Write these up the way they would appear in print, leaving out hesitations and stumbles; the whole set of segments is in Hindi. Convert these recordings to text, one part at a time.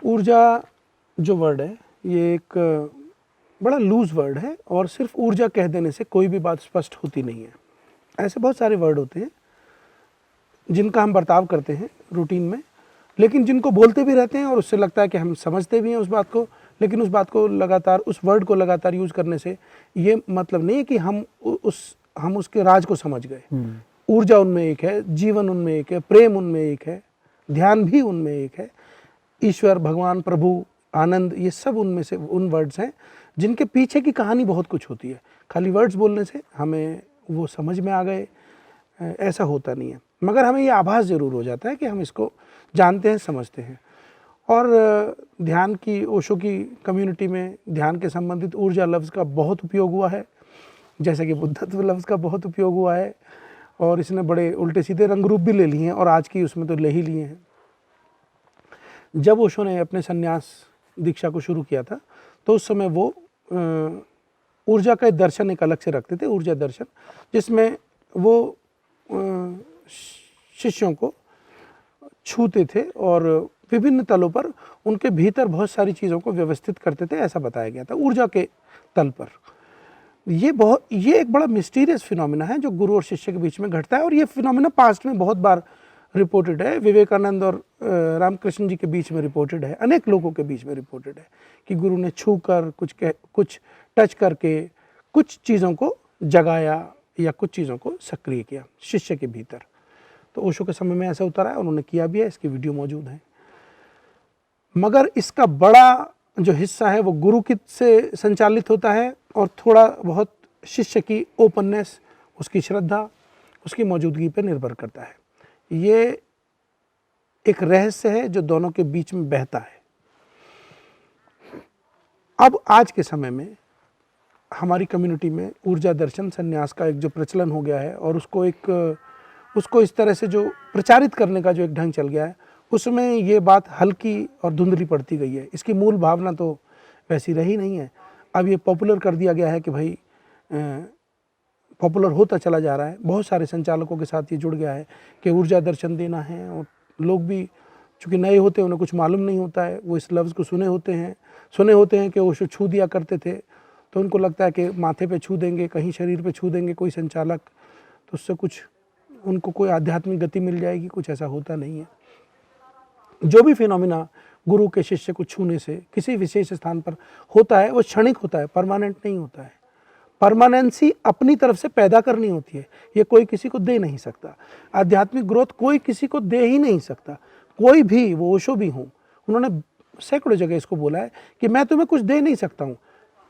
ऊर्जा जो वर्ड है ये एक बड़ा लूज़ वर्ड है और सिर्फ ऊर्जा कह देने से कोई भी बात स्पष्ट होती नहीं है। ऐसे बहुत सारे वर्ड होते हैं जिनका हम बर्ताव करते हैं रूटीन में, लेकिन जिनको बोलते भी रहते हैं और उससे लगता है कि हम समझते भी हैं उस बात को, लेकिन उस बात को लगातार, उस वर्ड को लगातार यूज़ करने से ये मतलब नहीं है कि हम उसके राज को समझ गए। ऊर्जा उनमें एक है, जीवन उनमें एक है, प्रेम उनमें एक है, ध्यान भी उनमें एक है, ईश्वर, भगवान, प्रभु, आनंद, ये सब उनमें से उन वर्ड्स हैं जिनके पीछे की कहानी बहुत कुछ होती है। खाली वर्ड्स बोलने से हमें वो समझ में आ गए ऐसा होता नहीं है, मगर हमें ये आभास ज़रूर हो जाता है कि हम इसको जानते हैं, समझते हैं। और ध्यान की, ओशो की कम्युनिटी में ध्यान के संबंधित ऊर्जा लफ्ज़ का बहुत उपयोग हुआ है, जैसे कि बुद्धत्व लफ्ज़ का बहुत उपयोग हुआ है, और इसने बड़े उल्टे सीधे रंग रूप भी ले लिए हैं, और आज की उसमें तो ले ही लिए हैं। जब ओशो ने अपने संन्यास दीक्षा को शुरू किया था तो उस समय वो ऊर्जा का दर्शन एक अलग से रखते थे, ऊर्जा दर्शन, जिसमें वो शिष्यों को छूते थे और विभिन्न तलों पर उनके भीतर बहुत सारी चीज़ों को व्यवस्थित करते थे, ऐसा बताया गया था ऊर्जा के तल पर। ये एक बड़ा मिस्टीरियस फिनोमिना है जो गुरु और शिष्य के बीच में घटता है, और ये फिनोमिना पास्ट में बहुत बार रिपोर्टेड है। विवेकानंद और रामकृष्ण जी के बीच में रिपोर्टेड है, अनेक लोगों के बीच में रिपोर्टेड है कि गुरु ने छू कर, कुछ टच करके कुछ चीज़ों को जगाया या कुछ चीज़ों को सक्रिय किया शिष्य के भीतर। तो ओशो के समय में ऐसा उतरा है, उन्होंने किया भी है, इसकी वीडियो मौजूद है। मगर इसका बड़ा जो हिस्सा है वो गुरु की से संचालित होता है, और थोड़ा बहुत शिष्य की ओपननेस, उसकी श्रद्धा, उसकी मौजूदगी पर निर्भर करता है। ये एक रहस्य है जो दोनों के बीच में बहता है। अब आज के समय में हमारी कम्युनिटी में ऊर्जा दर्शन संन्यास का एक जो प्रचलन हो गया है, और उसको इस तरह से जो प्रचारित करने का जो एक ढंग चल गया है, उसमें ये बात हल्की और धुंधली पड़ती गई है। इसकी मूल भावना तो वैसी रही नहीं है। अब ये पॉपुलर कर दिया गया है कि भाई पॉपुलर होता चला जा रहा है, बहुत सारे संचालकों के साथ ये जुड़ गया है कि ऊर्जा दर्शन देना है, और लोग भी चूँकि नए होते हैं, उन्हें कुछ मालूम नहीं होता है, वो इस लफ्ज़ को सुने होते हैं कि वो छू दिया करते थे, तो उनको लगता है कि माथे पे छू देंगे, कहीं शरीर पे छू देंगे कोई संचालक, तो उससे कुछ उनको कोई आध्यात्मिक गति मिल जाएगी। कुछ ऐसा होता नहीं है। जो भी फिनोमिना गुरु के शिष्य को छूने से किसी विशेष स्थान पर होता है वो क्षणिक होता है, परमानेंट नहीं होता है। परमानेंसी अपनी तरफ से पैदा करनी होती है, ये कोई किसी को दे नहीं सकता। आध्यात्मिक ग्रोथ कोई किसी को दे ही नहीं सकता, कोई भी, वो ओशो भी हों, उन्होंने सैकड़ों जगह इसको बोला है कि मैं तुम्हें कुछ दे नहीं सकता हूँ,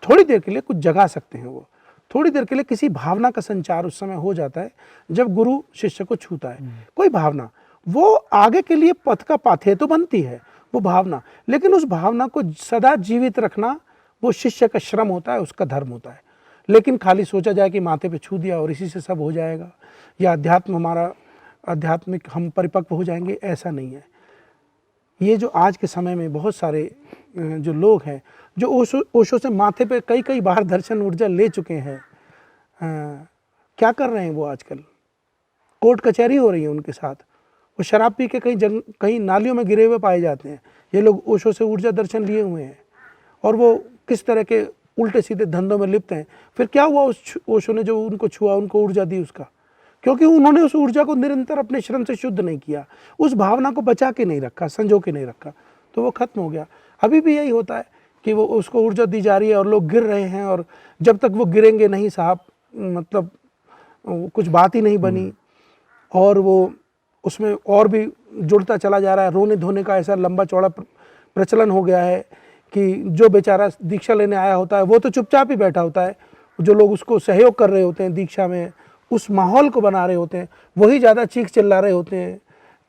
थोड़ी देर के लिए कुछ जगा सकते हैं। वो थोड़ी देर के लिए किसी भावना का संचार उस समय हो जाता है जब गुरु शिष्य को छूता है। कोई भावना, वो आगे के लिए पथ का पाथेय तो बनती है वो भावना, लेकिन उस भावना को सदा जीवित रखना वो शिष्य का श्रम होता है, उसका धर्म होता है। लेकिन खाली सोचा जाए कि माथे पे छू दिया और इसी से सब हो जाएगा, या हमारा आध्यात्मिक हम परिपक्व हो जाएंगे, ऐसा नहीं है। ये जो आज के समय में बहुत सारे जो लोग हैं जो ओशो से माथे पे कई बार दर्शन ऊर्जा ले चुके हैं, क्या कर रहे हैं वो आजकल? कोर्ट कचहरी हो रही है उनके साथ, वो शराब पी के कहीं नालियों में गिरे हुए पाए जाते हैं। ये लोग ओशो से ऊर्जा दर्शन लिए हुए हैं, और वो किस तरह के उल्टे सीधे धंधों में लिप्त हैं। फिर क्या हुआ, उस ओशो ने जो उनको छुआ, उनको ऊर्जा दी उसका, क्योंकि उन्होंने उस ऊर्जा को निरंतर अपने श्रम से शुद्ध नहीं किया, उस भावना को बचा के नहीं रखा, संजो के नहीं रखा, तो वो खत्म हो गया। अभी भी यही होता है कि वो उसको ऊर्जा दी जा रही है और लोग गिर रहे हैं, और जब तक वो गिरेंगे नहीं साहब, मतलब कुछ बात ही नहीं बनी, और वो उसमें और भी जुड़ता चला जा रहा है। रोने धोने का ऐसा लंबा चौड़ा प्रचलन हो गया है कि जो बेचारा दीक्षा लेने आया होता है वो तो चुपचाप ही बैठा होता है, जो लोग उसको सहयोग कर रहे होते हैं दीक्षा में, उस माहौल को बना रहे होते हैं, वही ज़्यादा चीख चिल्ला रहे होते हैं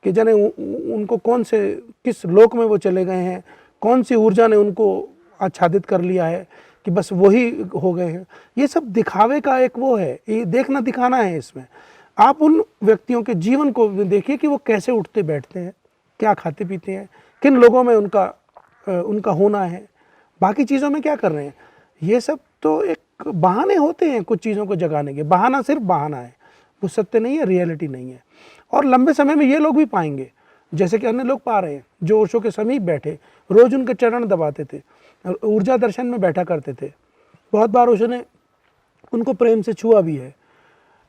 कि जाने उनको किस लोक में वो चले गए हैं, कौन सी ऊर्जा ने उनको आच्छादित कर लिया है कि बस वही हो गए हैं। ये सब दिखावे का एक वो है, ये देखना दिखाना है इसमें। आप उन व्यक्तियों के जीवन को देखिए कि वो कैसे उठते बैठते हैं, क्या खाते पीते हैं, किन लोगों में उनका होना है, बाकी चीज़ों में क्या कर रहे हैं। ये सब तो एक बहाने होते हैं कुछ चीज़ों को जगाने के, बहाना सिर्फ बहाना है, वो सत्य नहीं है, रियलिटी नहीं है। और लंबे समय में ये लोग भी पाएंगे जैसे कि अन्य लोग पा रहे हैं जो ओशो के समीप बैठे, रोज उनके चरण दबाते थे, ऊर्जा दर्शन में बैठा करते थे। बहुत बार ओशो ने उनको प्रेम से छुआ भी है,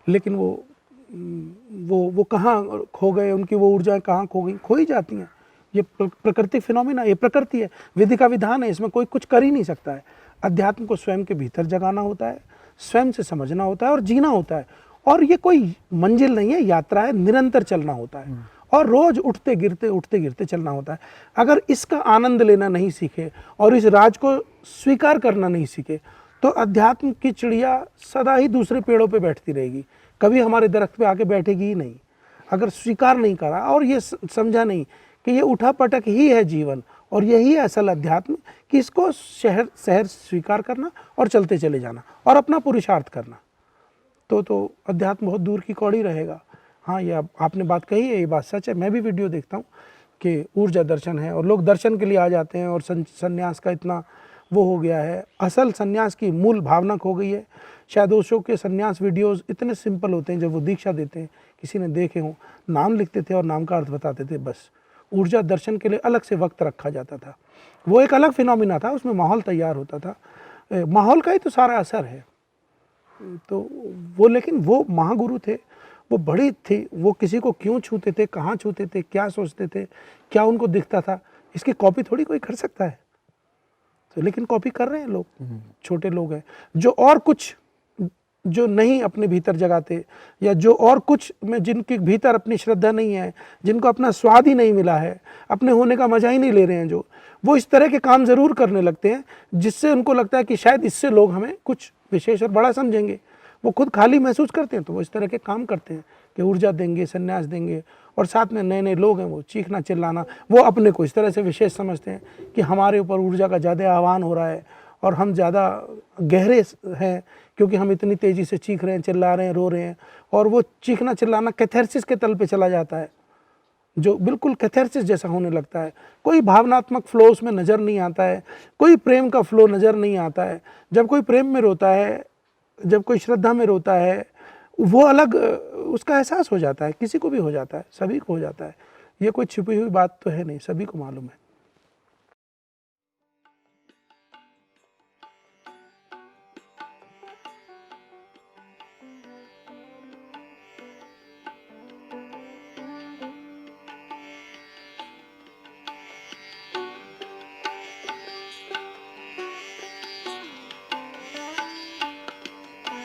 लेकिन वो कहाँ खो गए, उनकी वो ऊर्जाएं कहाँ खो गई, खो ही जाती हैं। ये प्रकृति फिनोमिना, ये प्रकृति है, विधि का विधान है, इसमें कोई कुछ कर ही नहीं सकता है। अध्यात्म को स्वयं के भीतर जगाना होता है, स्वयं से समझना होता है और जीना होता है। और ये कोई मंजिल नहीं है, यात्रा है, निरंतर चलना होता है और रोज उठते गिरते चलना होता है। अगर इसका आनंद लेना नहीं सीखे और इस राज को स्वीकार करना नहीं सीखे तो अध्यात्म की चिड़िया सदा ही दूसरे पेड़ों पे बैठती रहेगी, कभी हमारे दरख्त पे आके बैठेगी ही नहीं। अगर स्वीकार नहीं करा और ये समझा नहीं कि ये उठा पटक ही है जीवन और यही है असल अध्यात्म, कि इसको शहर स्वीकार करना और चलते चले जाना और अपना पुरुषार्थ करना, तो अध्यात्म बहुत दूर की कौड़ी रहेगा। हाँ, ये आपने बात कही है, ये बात सच है। मैं भी वीडियो देखता हूँ कि ऊर्जा दर्शन है और लोग दर्शन के लिए आ जाते हैं और संन्यास का इतना वो हो गया है, असल संन्यास की मूल भावना खो गई है। शायद ओशो के संन्यास वीडियोस इतने सिंपल होते हैं, जब वो दीक्षा देते हैं, किसी ने देखे हों, नाम लिखते थे और नाम का अर्थ बताते थे बस। ऊर्जा दर्शन के लिए अलग से वक्त रखा जाता था, वो एक अलग फिनोमिना था, उसमें माहौल तैयार होता था, माहौल का ही तो सारा असर है। तो वो, लेकिन वो महागुरु थे, वो बड़ी थी, वो किसी को क्यों छूते थे, कहाँ छूते थे, क्या सोचते थे, क्या उनको दिखता था, इसकी कॉपी थोड़ी कोई कर सकता है। तो लेकिन कॉपी कर रहे हैं लोग, छोटे लोग हैं जो और कुछ जो नहीं अपने भीतर जगाते, या जो और कुछ में जिनके भीतर अपनी श्रद्धा नहीं है, जिनको अपना स्वाद ही नहीं मिला है, अपने होने का मजा ही नहीं ले रहे हैं, जो वो इस तरह के काम ज़रूर करने लगते हैं जिससे उनको लगता है कि शायद इससे लोग हमें कुछ विशेष और बड़ा समझेंगे। वो खुद खाली महसूस करते हैं तो वो इस तरह के काम करते हैं कि ऊर्जा देंगे, संन्यास देंगे, और साथ में नए नए लोग हैं, वो चीखना चिल्लाना, वो अपने को इस तरह से विशेष समझते हैं कि हमारे ऊपर ऊर्जा का ज़्यादा आह्वान हो रहा है और हम ज़्यादा गहरे हैं क्योंकि हम इतनी तेज़ी से चीख रहे हैं, चिल्ला रहे हैं, रो रहे हैं। और वो चीखना चिल्लाना कैथार्सिस के तल पे चला जाता है, जो बिल्कुल कैथार्सिस जैसा होने लगता है। कोई भावनात्मक फ्लो उसमें नज़र नहीं आता है, कोई प्रेम का फ्लो नज़र नहीं आता है। जब कोई प्रेम में रोता है, जब कोई श्रद्धा में रोता है, वो अलग उसका एहसास हो जाता है, किसी को भी हो जाता है, सभी को हो जाता है। ये कोई छिपी हुई बात तो है नहीं, सभी को मालूम है।